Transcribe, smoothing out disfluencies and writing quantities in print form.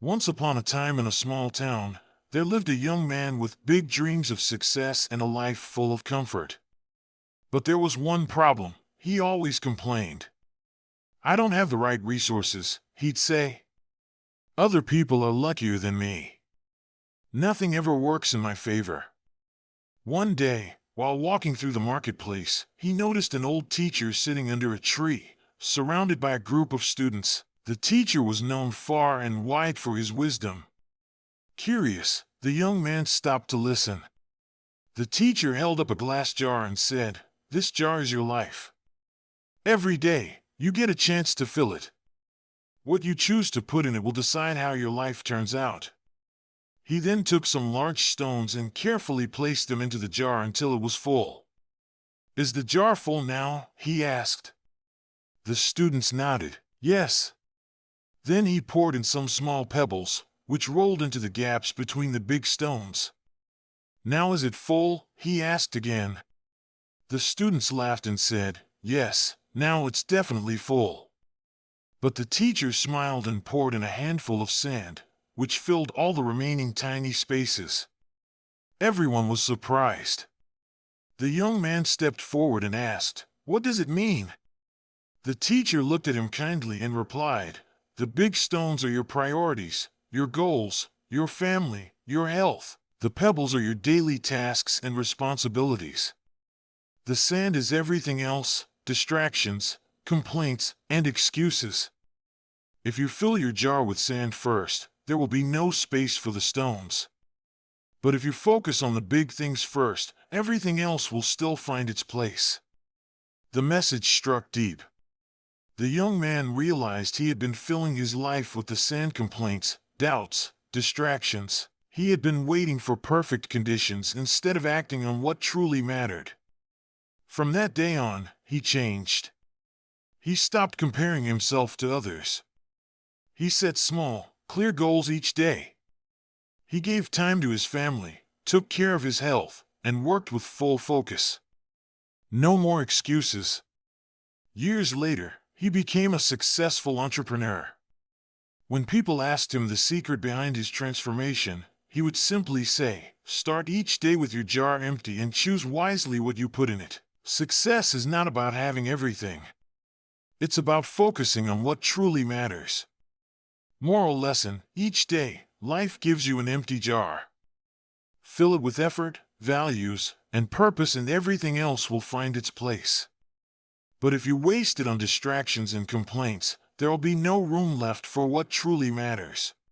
Once upon a time in a small town, there lived a young man with big dreams of success and a life full of comfort. But there was one problem. He always complained. "I don't have the right resources," he'd say. "Other people are luckier than me. Nothing ever works in my favor." One day, while walking through the marketplace, he noticed an old teacher sitting under a tree, surrounded by a group of students. The teacher was known far and wide for his wisdom. Curious, the young man stopped to listen. The teacher held up a glass jar and said, "This jar is your life. Every day, you get a chance to fill it. What you choose to put in it will decide how your life turns out." He then took some large stones and carefully placed them into the jar until it was full. "Is the jar full now?" he asked. The students nodded, "Yes." Then he poured in some small pebbles, which rolled into the gaps between the big stones. "Now is it full?" he asked again. The students laughed and said, "Yes, now it's definitely full." But the teacher smiled and poured in a handful of sand, which filled all the remaining tiny spaces. Everyone was surprised. The young man stepped forward and asked, "What does it mean?" The teacher looked at him kindly and replied, "The big stones are your priorities, your goals, your family, your health. The pebbles are your daily tasks and responsibilities. The sand is everything else, distractions, complaints, and excuses. If you fill your jar with sand first, there will be no space for the stones. But if you focus on the big things first, everything else will still find its place." The message struck deep. The young man realized he had been filling his life with the sand complaints, doubts, distractions. He had been waiting for perfect conditions instead of acting on what truly mattered. From that day on, he changed. He stopped comparing himself to others. He set small, clear goals each day. He gave time to his family, took care of his health, and worked with full focus. No more excuses. Years later, he became a successful entrepreneur. When people asked him the secret behind his transformation, he would simply say, "Start each day with your jar empty and choose wisely what you put in it." Success is not about having everything. It's about focusing on what truly matters. Moral lesson: each day, life gives you an empty jar. Fill it with effort, values, and purpose, and everything else will find its place. But if you waste it on distractions and complaints, there will be no room left for what truly matters.